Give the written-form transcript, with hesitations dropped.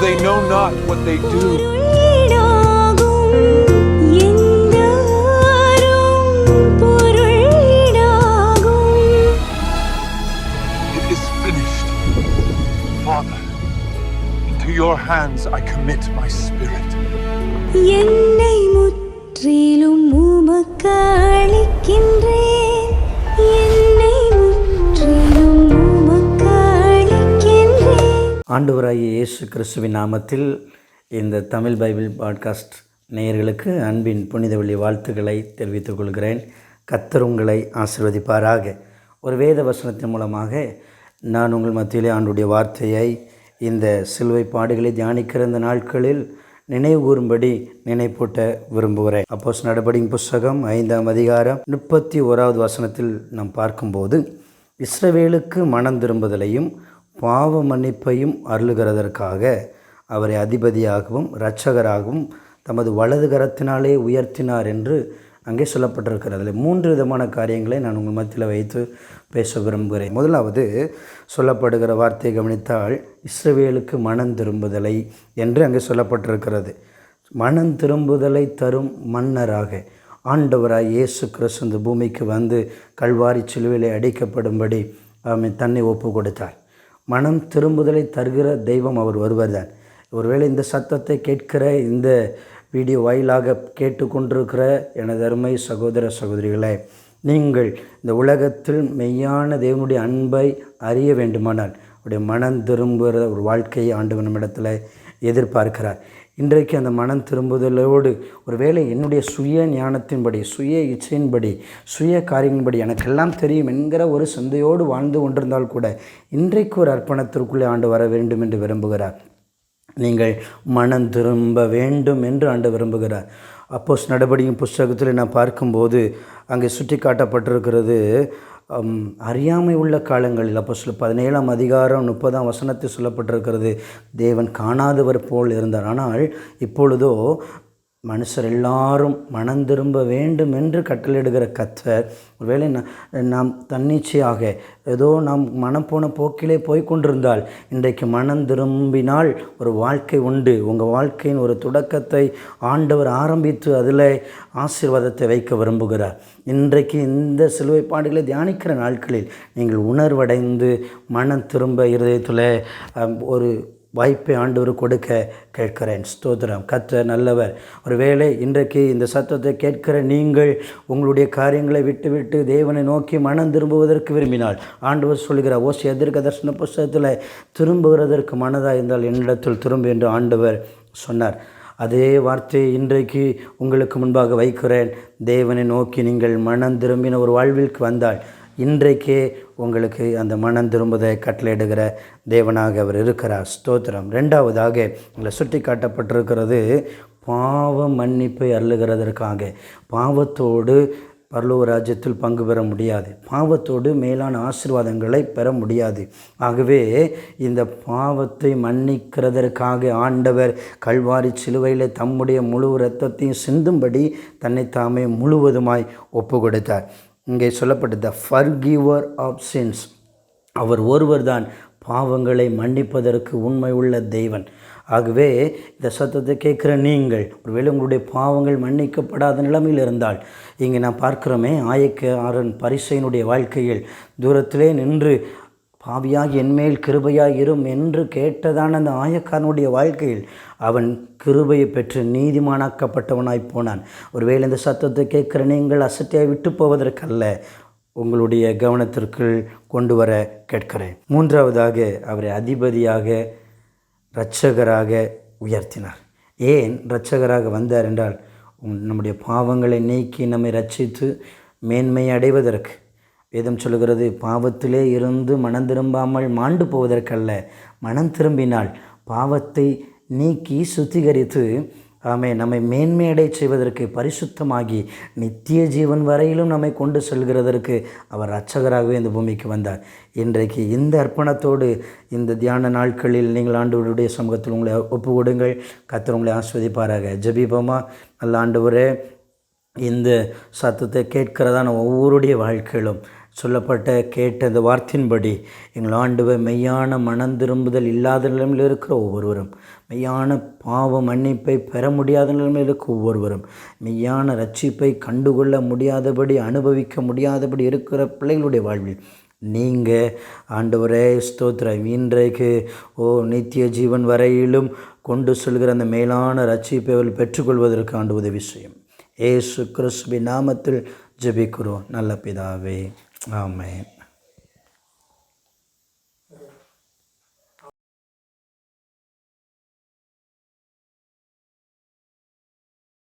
they know not what they do. It is finished. Father, into your hands I commit my spirit. என்னை முற்றிலும் உமக்கு அளிக்கின்றேன். என்னை முற்றிலும் உமக்கு அளிக்கின்றேன். ஆண்டவராகிய இயேசு கிறிஸ்துவின் நாமத்தில் இந்த தமிழ் பைபிள் பாட்காஸ்ட் நேயர்களுக்கு அன்பின் புனித வெள்ளி வாழ்த்துக்களை தெரிவித்துக் கொள்கிறேன். கர்த்தர் உங்களை ஆசீர்வதிப்பாராக. ஒரு வேத வசனத்தின் மூலமாக நான் உங்கள் மத்தியிலே ஆண்டுடைய வார்த்தையை இந்த சிலுவை பாடுகளை தியானிக்கிற இந்த நாட்களில் நினைவு கூறும்படி நினைப்பூட்ட விரும்புகிறேன். அப்போஸ்தலர் நடபடியின் புஸ்தகம் 5ஆம் அதிகாரம் 31வது வசனத்தில் நாம் பார்க்கும்போது, இஸ்ரவேலுக்கு மனம் திரும்புதலையும் பாவ மன்னிப்பையும் அருளுகிறதற்காக அவரை அதிபதியாகவும் இரட்சகராகவும் தமது வலது கரத்தினாலே உயர்த்தினார் என்று அங்கே சொல்லப்பட்டிருக்கிறது. அதில் 3 விதமான காரியங்களை நான் உங்கள் மத்தியில் வைத்து பேச விரும்புகிறேன். முதலாவது சொல்லப்படுகிற வார்த்தையை கவனித்தால், இஸ்ரவேலுக்கு மனம் திரும்புதலை என்று அங்கே சொல்லப்பட்டிருக்கிறது. மனம் திரும்புதலை தரும் மன்னராக ஆண்டவராய் இயேசு கிறிஸ்து இந்த பூமிக்கு வந்து கல்வாரி சிலுவையிலே அடிக்கப்படும்படி அவன் தன்னை ஒப்பு கொடுத்தார். மனம் திரும்புதலை தருகிற தெய்வம் அவர் ஒருவர்தான். ஒருவேளை இந்த சத்தத்தை கேட்கிற, இந்த வீடியோ வாயிலாக கேட்டுக்கொண்டிருக்கிற எனது அருமை சகோதர சகோதரிகளே, நீங்கள் இந்த உலகத்தில் மெய்யான தேவனுடைய அன்பை அறிய வேண்டுமானால் அவருடைய மனம் திரும்புகிற ஒரு வாழ்க்கையை ஆண்டவர் நம்மிடத்தில் எதிர்பார்க்கிறார். இன்றைக்கு அந்த மனம் திரும்புதலோடு ஒருவேளை என்னுடைய சுய ஞானத்தின்படி, சுய இச்சையின்படி, சுய காரியங்களின்படி எனக்கெல்லாம் தெரியும் என்கிற ஒரு சிந்தையோடு வாழ்ந்து கொண்டிருந்தால் கூட இன்றைக்கு ஒரு அர்ப்பணத்திற்குள்ளே ஆண்டு வர வேண்டும் என்று விரும்புகிறார். நீங்கள் மனம் திரும்ப வேண்டும் என்று ஆண்டு விரும்புகிறார். அப்போஸ்தலர் நடபடியின் புஸ்தகத்தில் நான் பார்க்கும்போது அங்கே சுட்டி காட்டப்பட்டிருக்கிறது, அறியாமை உள்ள காலங்களில் அப்போஸ்தலர் 17ஆம் அதிகாரம் 30ஆம் வசனத்தில் சொல்லப்பட்டிருக்கிறது, தேவன் காணாதவர் போல் இருந்தார். ஆனால் இப்பொழுதோ மனுஷர் எல்லாரும் மனம் திரும்ப வேண்டும் என்று கட்டளையிடுகிற கர்த்தர், ஒருவேளை நாம் தன்னிச்சையாக ஏதோ நாம் மனம் போன போக்கிலே போய்கொண்டிருந்தால் இன்றைக்கு மனம் திரும்பினால் ஒரு வாழ்க்கை உண்டு. உங்கள் வாழ்க்கையின் ஒரு தொடக்கத்தை ஆண்டவர் ஆரம்பித்து அதில் ஆசீர்வாதத்தை வைக்க விரும்புகிறார். இன்றைக்கு இந்த சிலுவை பாடுகளை தியானிக்கிற நாட்களில் நீங்கள் உணர்வடைந்து மனம் திரும்ப இருதயத்தில் ஒரு வாய்ப்பை ஆண்டவர் கொடுக்க கேட்கிறேன். ஸ்தோத்திரம். கர்த்தர் நல்லவர். ஒருவேளை இன்றைக்கு இந்த சத்தத்தை கேட்கிற நீங்கள் உங்களுடைய காரியங்களை விட்டுவிட்டு தேவனை நோக்கி மனம் திரும்புவதற்கு விரும்பினால் ஆண்டவர் சொல்கிறார், ஓசியா தீர்க்கதரிசன புஸ்தகத்தில் திரும்புகிறதற்கு மனதாக இருந்தால் என்னிடத்தில் திரும்பு என்று ஆண்டவர் சொன்னார். அதே வார்த்தையை இன்றைக்கு உங்களுக்கு முன்பாக வைக்கிறேன். தேவனை நோக்கி நீங்கள் மனம் திரும்பின ஒரு வாழ்விற்கு வந்தால் இன்றைக்கே உங்களுக்கு அந்த மனம் திரும்புவதை கட்டளையிடுகிற தேவனாக அவர் இருக்கிறார். ஸ்தோத்திரம். 2வதாக உங்களை சுட்டி காட்டப்பட்டிருக்கிறது, பாவ மன்னிப்பை அருளுகிறதற்காக. பாவத்தோடு பரலோக ராஜ்யத்தில் பங்கு பெற முடியாது, பாவத்தோடு மேலான ஆசீர்வாதங்களை பெற முடியாது. ஆகவே இந்த பாவத்தை மன்னிக்கிறதற்காக ஆண்டவர் கல்வாரி சிலுவையில் தம்முடைய முழு இரத்தத்தையும் சிந்தும்படி தன்னை தாமே முழுவதுமாய் ஒப்பு கொடுத்தார். இங்கே சொல்லப்பட்டது ஃபர்கிவர் ஆஃப் சின்ஸ். அவர் ஒருவர் தான் பாவங்களை மன்னிப்பதற்கு உண்மை உள்ள தெய்வன். ஆகவே இந்த சத்தத்தை கேட்குற நீங்கள் ஒருவேளை உங்களுடைய பாவங்கள் மன்னிக்கப்படாத நிலைமையில் இருந்தால், இங்கே நான் பார்க்குறோமே ஆயக்காரன் பரிசேயனுடைய வாழ்க்கையில் தூரத்திலே நின்று பாவியாகி என்மேல் கிருபையாக இரும் என்று கேட்டதான அந்த ஆயக்காரனுடைய வாழ்க்கையில் அவன் கிருபையை பெற்று நீதிமானாக்கப்பட்டவனாய் போனான். ஒருவேளை இந்த சத்தத்தை கேட்கிற நீங்கள் அசட்டையை விட்டு போவதற்கல்ல, உங்களுடைய கவனத்திற்குள் கொண்டு வர கேட்கிறேன். 3வதாக அவரை அதிபதியாக இரட்சகராக உயர்த்தினார். ஏன் இரட்சகராக வந்தார் என்றால், நம்முடைய பாவங்களை நீக்கி நம்மை இரட்சித்து மேன்மை அடைவதற்கு. வேதம் சொல்லுகிறது, பாவத்திலே இருந்து மனம் திரும்பாமல் மாண்டு போவதற்கல்ல, மனம் திரும்பினால் பாவத்தை நீக்கி சுத்திகரித்து நம்மை மேன்மையடை செய்வதற்கு, பரிசுத்தமாகி நித்திய ஜீவன் வரையிலும் நம்மை கொண்டு செல்கிறதற்கு அவர் இரட்சகராகவே இந்த பூமிக்கு வந்தார். இன்றைக்கு இந்த அர்ப்பணத்தோடு இந்த தியான நாட்களில் நீங்கள் ஆண்டவருடைய சமூகத்தில் உங்களை ஒப்பு கொடுங்கள். கர்த்தர் உங்களை ஆசீர்வதிப்பாராக. ஜெபிப்போமா. நல்ல ஆண்டவரே, இந்த சத்தத்தை கேட்கிறதான ஒவ்வொருடைய வாழ்க்கையிலும் சொல்லப்பட்ட கேட்ட இந்த வார்த்தையின்படி எங்கள் ஆண்டவர் மெய்யான மனம் திரும்புதல் இல்லாத நிலைமையில் இருக்கிற ஒவ்வொருவரும், மெய்யான பாவ மன்னிப்பை பெற முடியாத நிலைமையில் இருக்கிற ஒவ்வொருவரும், மெய்யான ரட்சிப்பை கண்டுகொள்ள முடியாதபடி அனுபவிக்க முடியாதபடி இருக்கிற பிள்ளைகளுடைய வாழ்வில் நீங்கள் ஆண்டவரே ஸ்தோத்திரம் இன்றைக்கு நித்திய ஜீவன் வரையிலும் கொண்டு செல்கிற அந்த மேலான ரட்சிப்பை அவர்கள் பெற்றுக்கொள்வதற்கு ஆண்டு உதவி செய்யும். இயேசு கிறிஸ்துவின் நாமத்தில் ஜெபிக்கிறோம் நல்ல பிதாவே, ஆமென்.